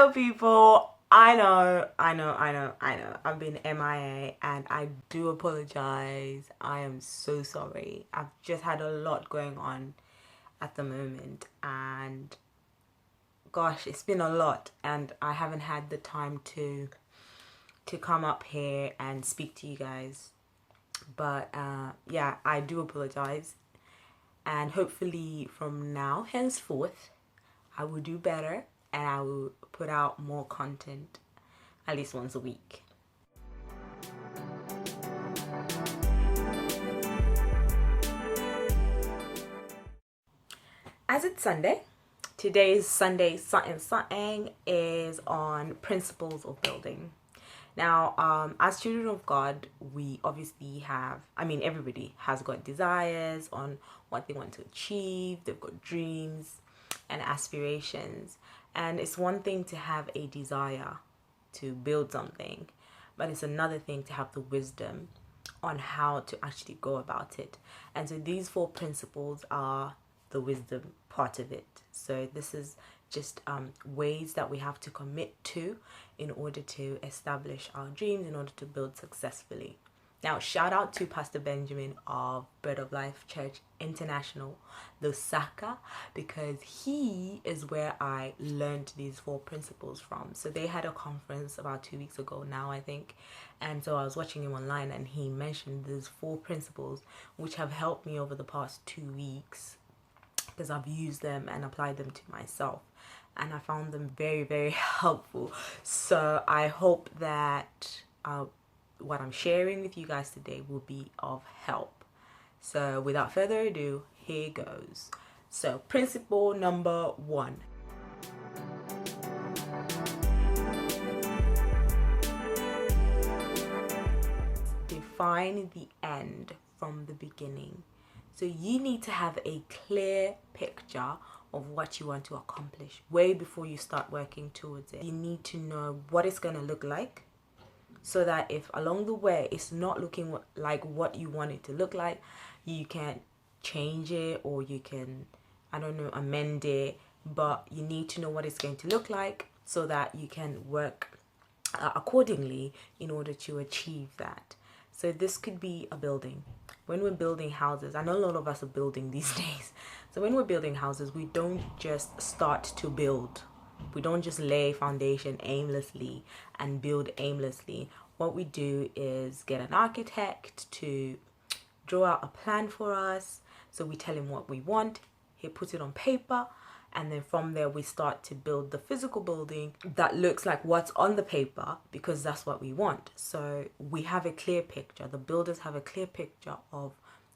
Hello people, I know, I've been MIA and I do apologize. I am so sorry. I've just had a lot going on at the moment and gosh, it's been a lot and I haven't had the time to come up here and speak to you guys. But yeah, I do apologize and hopefully from now henceforth I will do better and I will put out more content at least once a week. As it's Sunday, today's Sunday Somethin Somethin is on principles of building. Now, as children of God, we obviously have, everybody has got desires on what they want to achieve. They've got dreams and aspirations. And it's one thing to have a desire to build something, but it's another thing to have the wisdom on how to actually go about it. And so these four principles are the wisdom part of it. So this is just ways that we have to commit to in order to establish our dreams, in order to build successfully. Now, shout out to Pastor Benjamin of Bread of Life Church International, Lusaka, because he is where I learned these four principles from. So they had a conference about 2 weeks ago now, I think. And so I was watching him online and he mentioned these four principles, which have helped me over the past 2 weeks because I've used them and applied them to myself. And I found them very, very helpful. So I hope that what I'm sharing with you guys today will be of help. So without further ado, here goes. So principle number 1. Define the end from the beginning. So you need to have a clear picture of what you want to accomplish way before you start working towards it. You need to know what it's going to look like, so that if along the way it's not looking like what you want it to look like, you can change it or you can, amend it. But you need to know what it's going to look like so that you can work accordingly in order to achieve that. So this could be a building. When we're building houses, I know a lot of us are building these days. So when we're building houses, we don't just start to build. We don't just lay foundation aimlessly and build aimlessly. What we do is get an architect to draw out a plan for us. So we tell him what we want. He puts it on paper. And then from there, we start to build the physical building that looks like what's on the paper, because that's what we want. So we have a clear picture. The builders have a clear picture of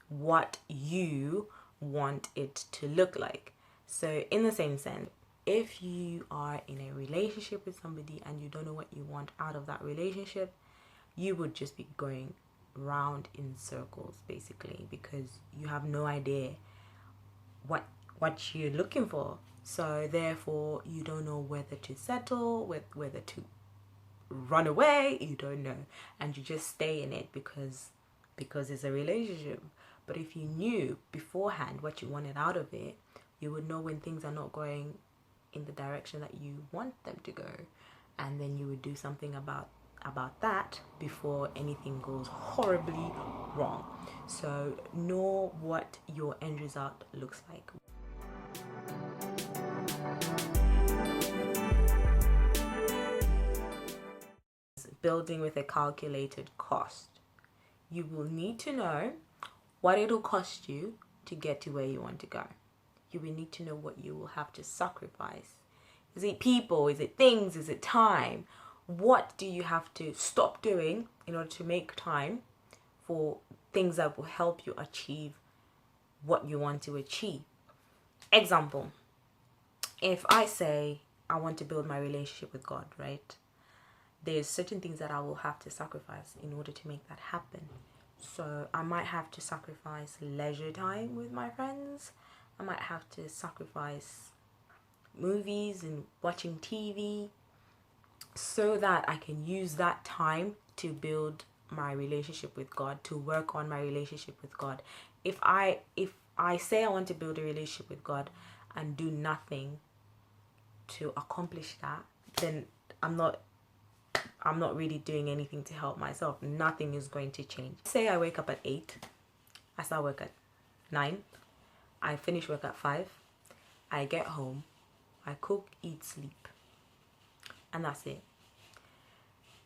what you want it to look like. So in the same sense, if you are in a relationship with somebody and you don't know what you want out of that relationship, you would just be going round in circles basically, because you have no idea what you're looking for. So therefore you don't know whether to settle, whether to run away. You don't know, and you just stay in it because it's a relationship. But if you knew beforehand what you wanted out of it, you would know when things are not going in the direction that you want them to go, and then you would do something about that before anything goes horribly wrong. So know what your end result looks like. Building with a calculated cost. You will need to know what it'll cost you to get to where you want to go. You will need to know what you will have to sacrifice. Is it people? Is it things? Is it time? What do you have to stop doing in order to make time for things that will help you achieve what you want to achieve? Example, if I say I want to build my relationship with God, right? There's certain things that I will have to sacrifice in order to make that happen. So I might have to sacrifice leisure time with my friends. I might have to sacrifice movies and watching TV so that I can use that time to build my relationship with God, to work on my relationship with God. If I say I want to build a relationship with God and do nothing to accomplish that, then I'm not really doing anything to help myself. Nothing is going to change. Say I wake up at 8, I start work at 9, I finish work at 5, I get home, I cook, eat, sleep, and that's it.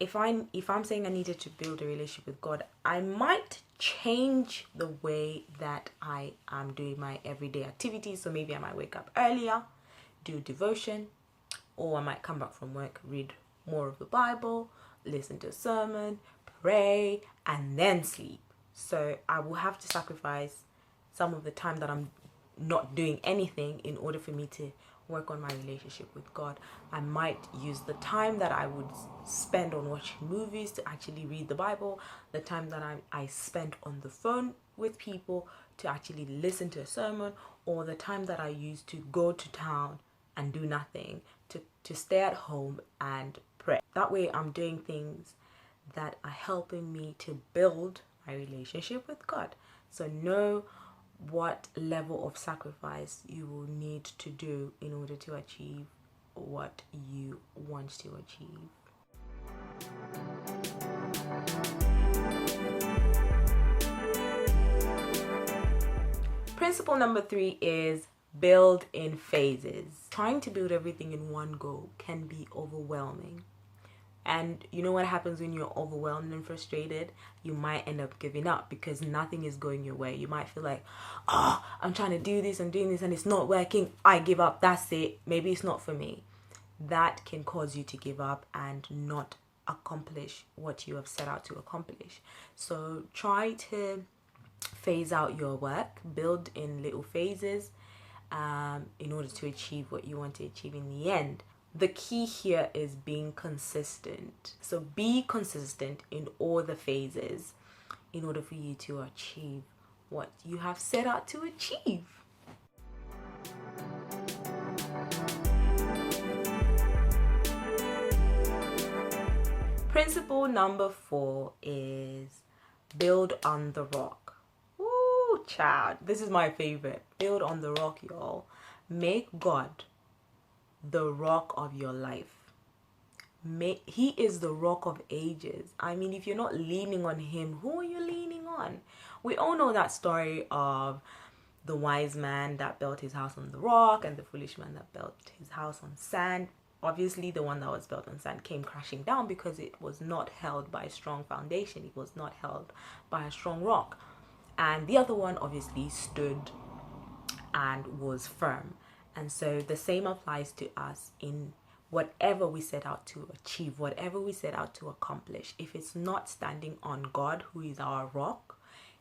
If I'm saying I needed to build a relationship with God, I might change the way that I am doing my everyday activities. So maybe I might wake up earlier, do devotion, or I might come back from work, read more of the Bible, listen to a sermon, pray, and then sleep. So I will have to sacrifice some of the time that I'm not doing anything in order for me to work on my relationship with God. I might use the time that I would spend on watching movies to actually read the Bible, the time that I spent on the phone with people to actually listen to a sermon, or the time that I used to go to town and do nothing, to stay at home and pray. That way I'm doing things that are helping me to build my relationship with God. So know what level of sacrifice you will need to do in order to achieve what you want to achieve. Principle number 3 is build in phases. Trying to build everything in one go can be overwhelming. And you know what happens when you're overwhelmed and frustrated? You might end up giving up because nothing is going your way. You might feel like, I'm trying to do this, I'm doing this, and it's not working. I give up. That's it. Maybe it's not for me. That can cause you to give up and not accomplish what you have set out to accomplish. So try to phase out your work. Build in little phases in order to achieve what you want to achieve in the end. The key here is being consistent. So be consistent in all the phases in order for you to achieve what you have set out to achieve. Principle number 4 is build on the rock. Ooh, child. This is my favorite. Build on the rock, y'all. Make God the rock of your life. He is the rock of ages. I mean, if you're not leaning on him, who are you leaning on? We all know that story of the wise man that built his house on the rock and the foolish man that built his house on sand. Obviously, the one that was built on sand came crashing down because it was not held by a strong foundation. It was not held by a strong rock. And the other one obviously stood and was firm. And so the same applies to us in whatever we set out to achieve, whatever we set out to accomplish. If it's not standing on God, who is our rock,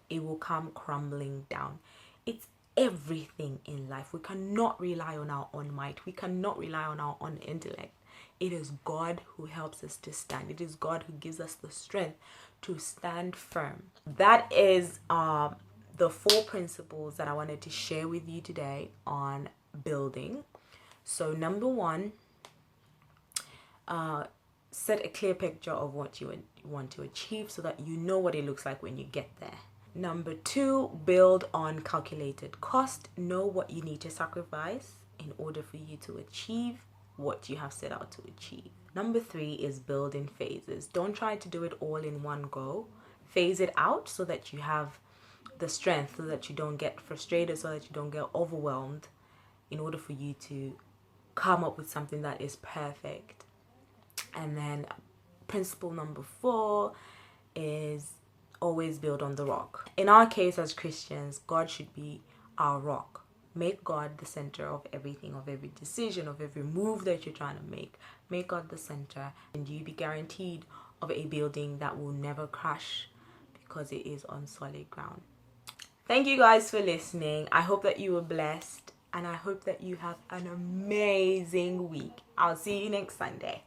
it will come crumbling down. It's everything in life. We cannot rely on our own might. We cannot rely on our own intellect. It is God who helps us to stand. It is God who gives us the strength to stand firm. That is the 4 principles that I wanted to share with you today on building. So number 1, set a clear picture of what you want to achieve so that you know what it looks like when you get there. Number 2, build on calculated cost. Know what you need to sacrifice in order for you to achieve what you have set out to achieve. Number 3 is build in phases. Don't try to do it all in one go. Phase it out so that you have the strength, so that you don't get frustrated, so that you don't get overwhelmed, in order for you to come up with something that is perfect. And then principle number 4 is always build on the rock. In our case as Christians, God should be our rock. Make God the center of everything, of every decision, of every move that you're trying to make. Make God the center, and you be guaranteed of a building that will never crash because it is on solid ground. Thank you guys for listening. I hope that you were blessed, and I hope that you have an amazing week. I'll see you next Sunday.